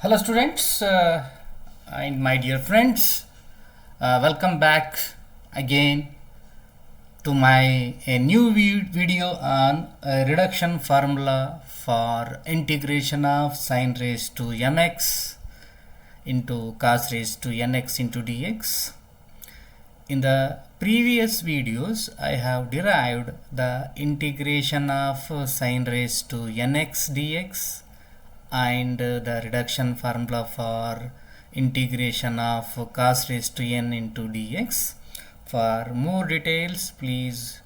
Hello students and my dear friends, welcome back again to my new video on reduction formula for integration of sin raised to mx into cos raised to nx into dx. In the previous videos I have derived the integration of sin raised to nx dx and the reduction formula for integration of cos raised to n into dx. For more details, please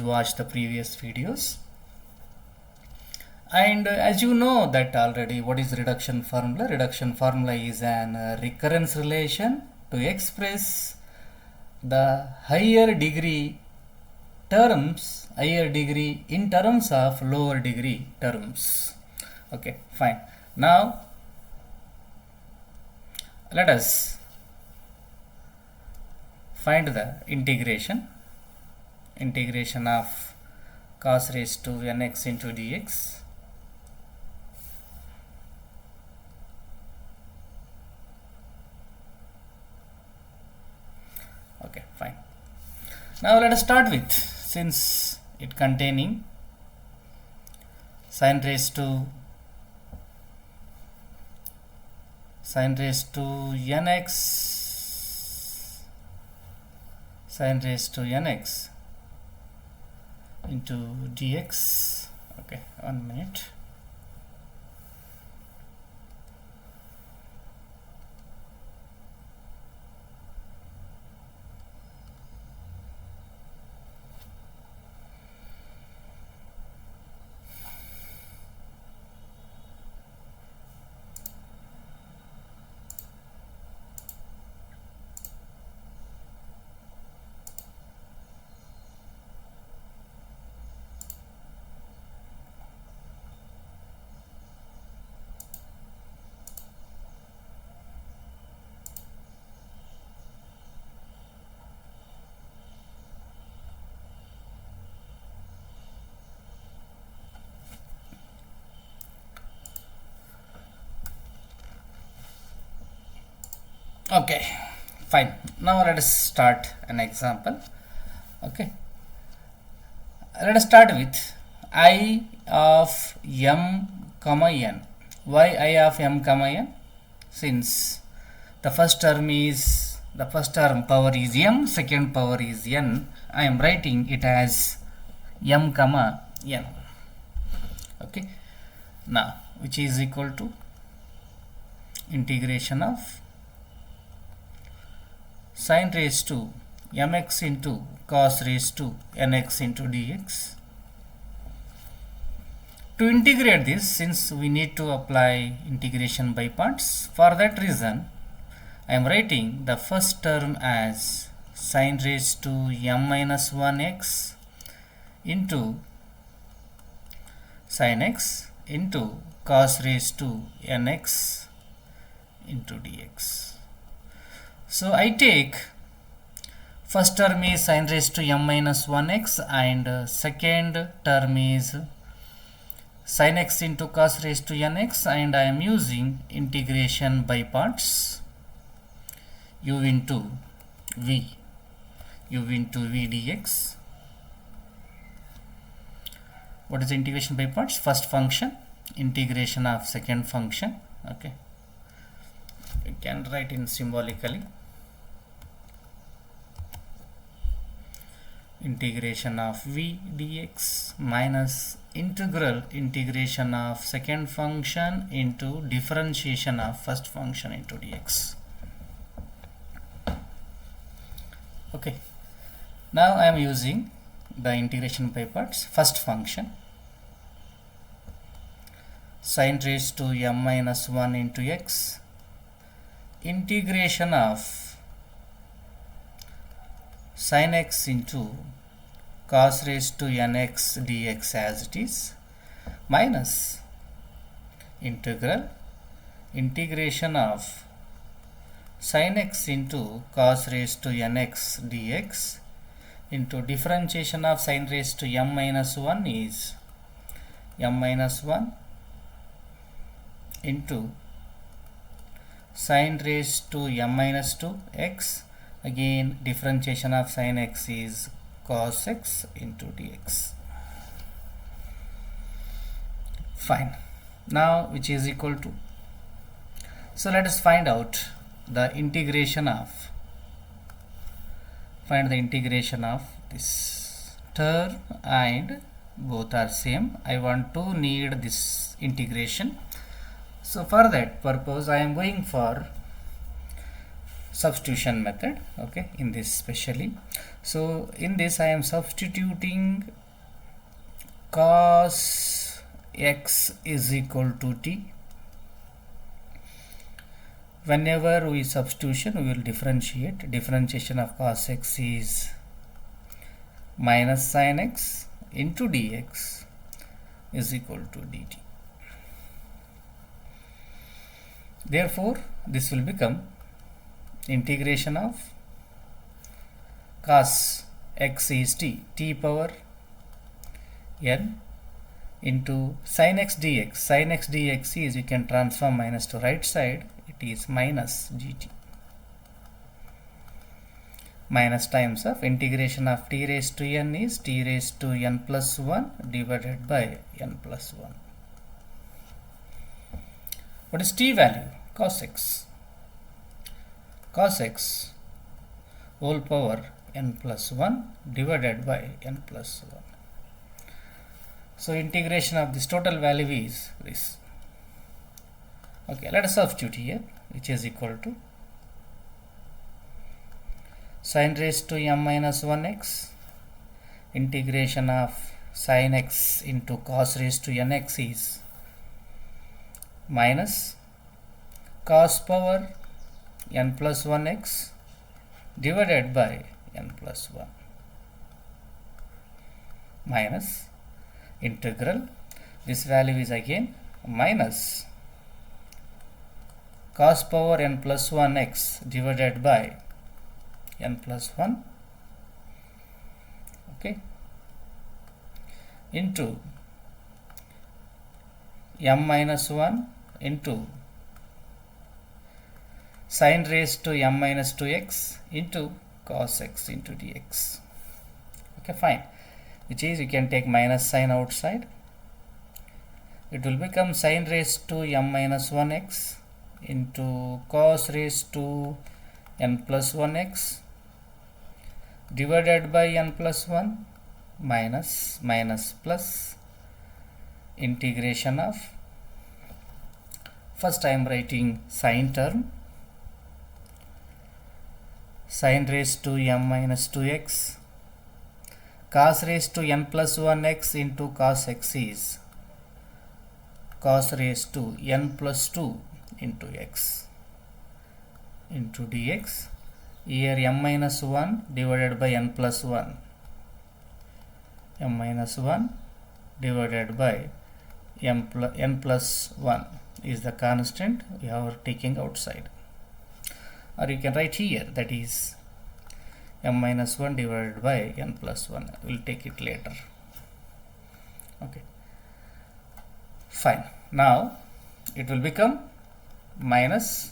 watch the previous videos. And as you know that already, what is reduction formula? Reduction formula is an recurrence relation to express the higher degree in terms of lower degree terms. Okay, fine. Now let us find the integration of cos raised to nx into dx. Okay, fine. Now let us start with, since it containing sin raised to nx, sin raised to nx into dx. Okay, 1 minute. Okay, fine. Now let us start an example. Okay, let us start with I of m comma n. Why I of m comma n? Since the first term power is m, second power is n, I am writing it as m comma n. Okay, now which is equal to integration of sin raised to mx into cos raised to nx into dx. To integrate this, since we need to apply integration by parts, for that reason I am writing the first term as sin raised to m minus 1x into sin x into cos raised to nx into dx. So I take first term is sin raised to m minus 1x and second term is sin x into cos raised to nx, and I am using integration by parts, u into v dx. What is the integration by parts? First function, integration of second function. Okay, you can write in symbolically. Integration of v dx minus integration of second function into differentiation of first function into dx. Okay, now I am using the integration by parts. First function, sin raised to m minus 1 into x, integration of sin x into cos raised to nx dx as it is, minus integration of sin x into cos raised to nx dx into differentiation of sin raised to m minus 1 is m minus 1 into sine raised to m minus 2 x. Again differentiation of sin x is cos x into dx. Fine. Now which is equal to, so let us find out the integration of, this term, and both are same. I want to need this integration. So for that purpose I am going for substitution method, okay, in this specially. So in this I am substituting cos x is equal to t. Whenever we substitution, we will differentiate. Differentiation of cos x is minus sin x into dx is equal to dt. Therefore this will become integration of cos x is t power n into sin x dx. Sin x dx is, you can transform minus to right side, it is minus gt, minus times of integration of t raised to n is t raised to n plus 1 divided by n plus 1. What is t value? Cos x. Cos x whole power n plus 1 divided by n plus 1. So integration of this total value is this. Okay, let us substitute here, which is equal to sin raised to m minus 1x integration of sin x into cos raised to nx is minus cos power n plus 1x divided by n plus 1 minus integral, this value is again minus cos power n plus 1x divided by n plus 1, okay, into m minus 1 into sin raised to m minus 2x into cos x into dx. Okay, fine. Which is, you can take minus sign outside. It will become sin raised to m minus 1x into cos raised to n plus 1x divided by n plus 1 minus plus integration of, first I am writing sine term, sin raised to m minus 2x cos raised to n plus 1x into cos x is cos raised to n plus 2 into x into dx. Here m minus 1 divided by n plus 1, m minus 1 divided by n plus 1 is the constant we are taking outside, or you can write here, that is m minus 1 divided by n plus 1. We will take it later. Okay, fine. Now it will become minus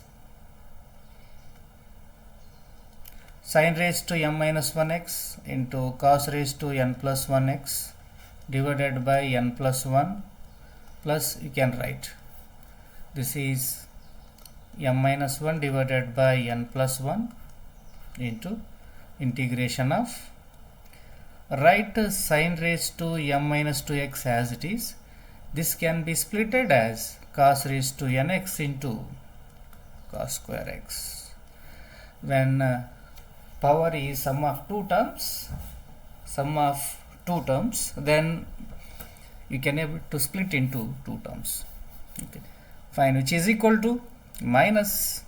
sin raised to m minus 1x into cos raised to n plus 1x divided by n plus 1 plus, you can write, this is m minus 1 divided by n plus 1 into integration of, write sin raised to m minus 2x as it is. This can be splitted as cos raised to nx into cos square x. When power is sum of two terms, then you can able to split into two terms. Okay, fine, which is equal to minus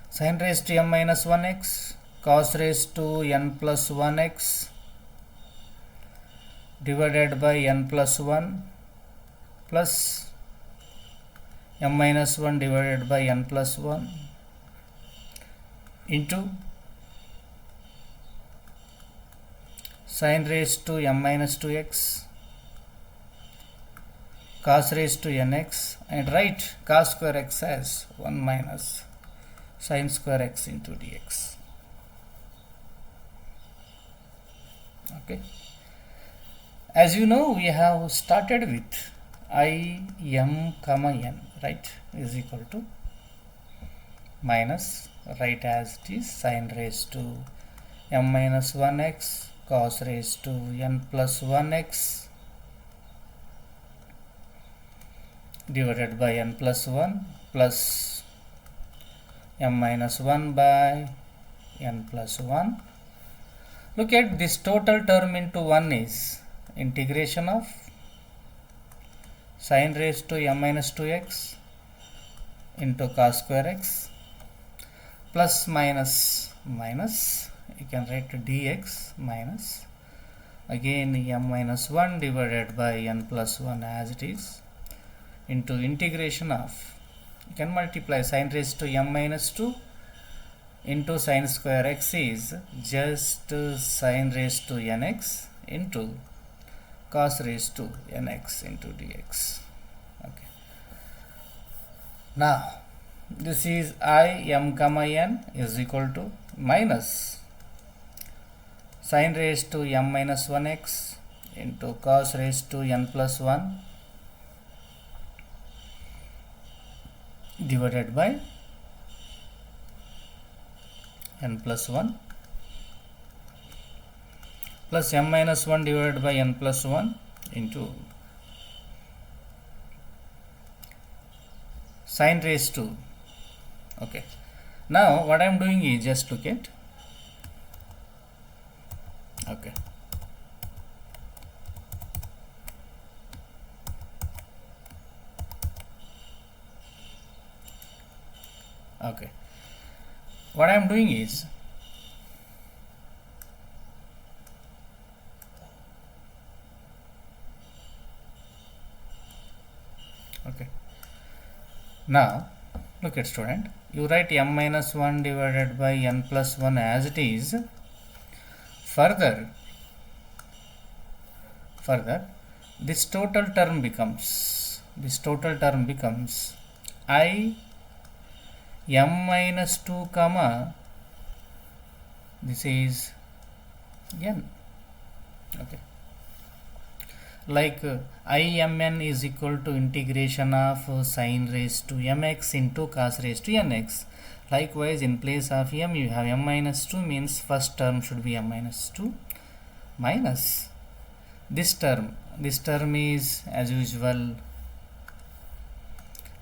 sin raised to m minus 1x cos raised to n plus 1x divided by n plus 1 plus m minus 1 divided by n plus 1 into sin raised to m minus 2x cos raised to nx and write cos square x as 1 minus sin square x into dx. Okay. As you know, we have started with I m comma n, right, is equal to minus, write as it is, sin raised to m minus 1x cos raised to n plus 1x divided by n plus 1 plus m minus 1 by n plus 1. Look at this total term into 1 is integration of sin raised to m minus 2x into cos square x plus minus minus, you can write dx minus again m minus 1 divided by n plus 1 as it is into integration of, you can multiply sin raised to m minus 2 into sin square x is just sin raised to nx into cos raised to nx into dx. Okay. Now this is I m comma n is equal to minus sin raised to m minus 1x into cos raised to n plus 1 divided by n plus 1 plus m minus 1 divided by n plus 1 into sin raised to. Okay. Now what I am doing is just look at. Okay. Okay. What I am doing is okay. Now look at student, you write m minus 1 divided by n plus 1 as it is. Further this total term becomes I m minus 2 comma this is n. Okay. Like imn is equal to integration of sin raised to mx into cos raised to nx. Likewise, in place of m you have m minus 2, means first term should be m minus 2 minus this term. This term is as usual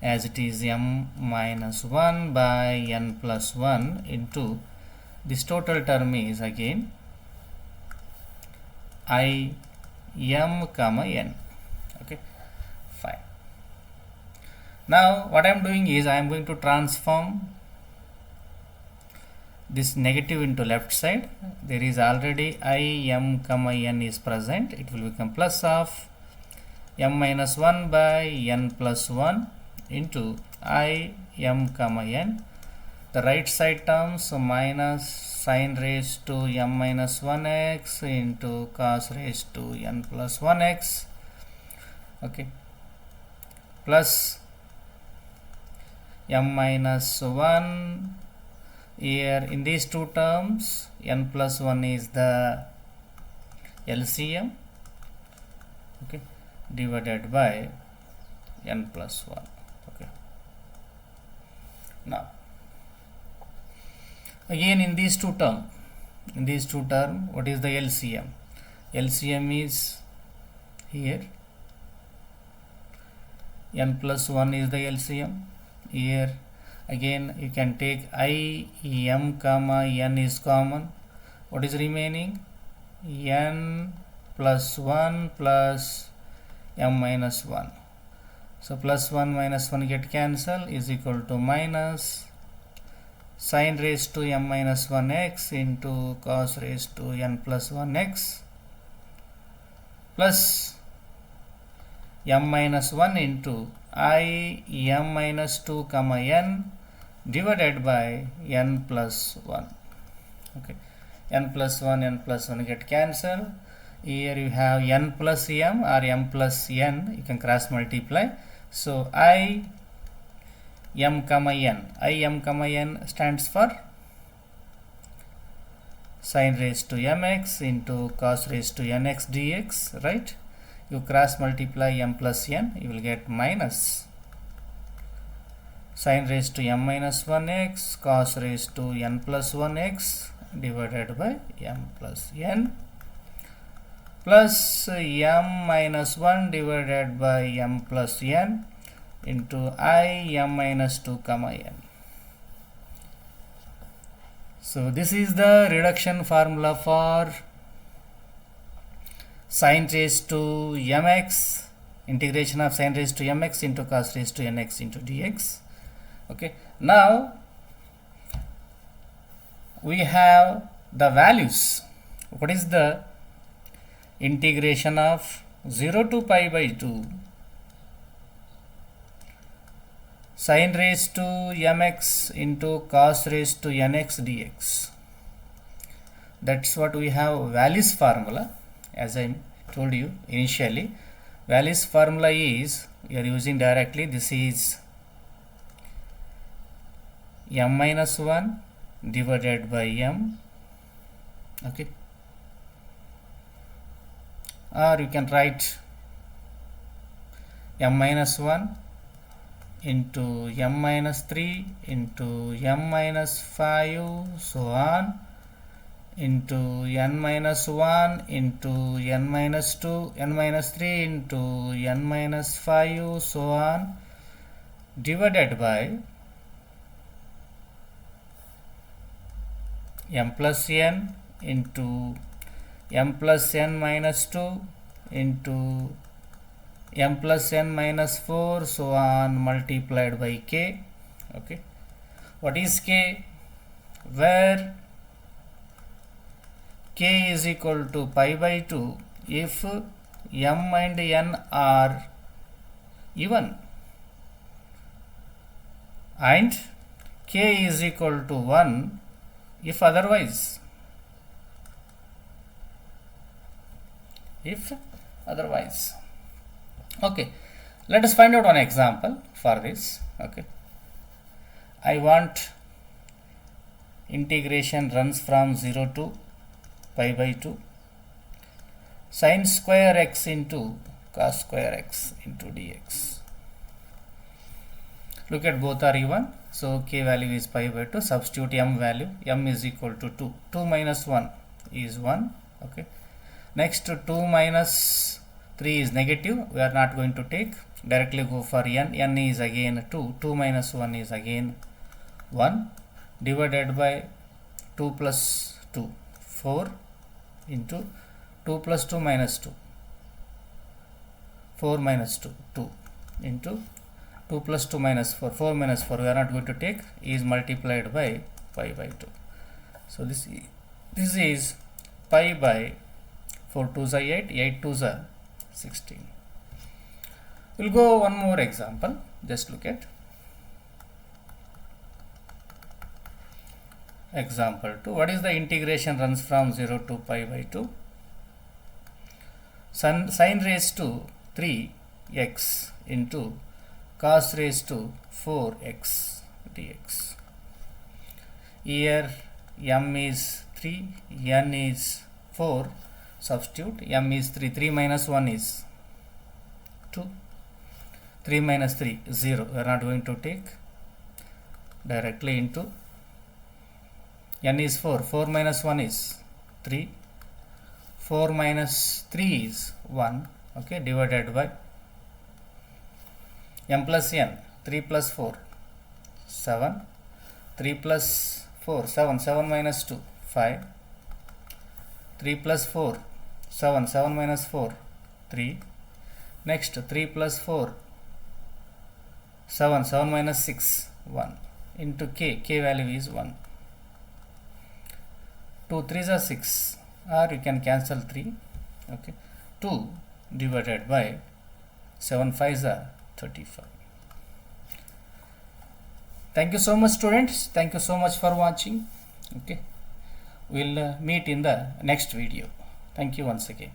as it is m minus 1 by n plus 1 into this total term is again I m comma n. Okay, fine. Now what I am doing is I am going to transform this negative into left side. There is already I m comma n is present. It will become plus of m minus 1 by n plus 1 into I m comma n. The right side terms minus sin raised to m minus 1x into cos raised to n plus 1x. Okay, plus m minus 1 here in these two terms. N plus 1 is the LCM. Okay, divided by n plus 1. Okay. Now again in these two term, what is the LCM? LCM is here, n plus 1 is the LCM. Here again you can take I m comma n is common. What is remaining? N plus 1 plus m minus 1. So plus 1 minus 1 get cancel is equal to minus sin raised to m minus 1x into cos raised to n plus 1x plus m minus 1 into I m minus 2 comma n divided by n plus 1. Okay, n plus 1 get cancel. Here you have n plus m or m plus n, you can cross multiply. So I m comma n stands for sin raised to mx into cos raised to nx dx, right? You cross multiply m plus n, you will get minus sin raised to m minus 1x cos raised to n plus 1x divided by m plus n plus m minus 1 divided by m plus n into I m minus 2 comma n. So this is the reduction formula for sin raised to mx, integration of sin raised to mx into cos raised to nx into dx. Okay, now we have the values. What is the integration of 0 to pi by 2 sin raised to mx into cos raised to nx dx? That's what we have values formula. As I told you initially, values formula is, we are using directly, this is m minus 1 divided by m, okay, or you can write m minus 1 into m minus 3 into m minus 5 so on into n minus 1 into n minus 2, n minus 3 into n minus 5 so on divided by m plus n into m plus n minus 2 into m plus n minus 4 so on multiplied by k. Okay, what is k? Where k is equal to pi by 2 if m and n are even and k is equal to 1 if otherwise. Okay, let us find out one example for this. Okay, I want integration runs from 0 to pi by 2 sin square x into cos square x into dx. Look at both are even, so k value is pi by 2. Substitute m value, m is equal to 2. 2 minus 1 is 1. Okay, next 2 minus 3 is negative, we are not going to take, directly go for n. N is again 2. 2 minus 1 is again 1 divided by 2 plus 2, 4 into 2 plus 2 minus 2, 4 minus 2, 2 into 2 plus 2 minus 4, 4 minus 4 we are not going to take, is multiplied by pi by 2. So this is pi by 4 2s are 8, 8 2s are 16. We'll go one more example. Just look at example 2. What is the integration runs from 0 to pi by 2? Sin raised to 3x into cos raised to 4x dx. Here m is 3, n is 4. Substitute, m is 3, 3 minus 1 is 2, 3 minus 3 is 0, we are not going to take, directly into n is 4, 4 minus 1 is 3, 4 minus 3 is 1, okay, divided by m plus n, 3 plus 4, 7, 3 plus 4, 7, 7 minus 2, 5, 3 plus 4, 7, 7 minus 4, 3, next 3 plus 4, 7, 7 minus 6, 1, into k value is 1, 2 3s are 6, or you can cancel 3, okay, 2 divided by 7 5s are 35. Thank you so much, students. Thank you so much for watching. Okay, we'll meet in the next video. Thank you once again.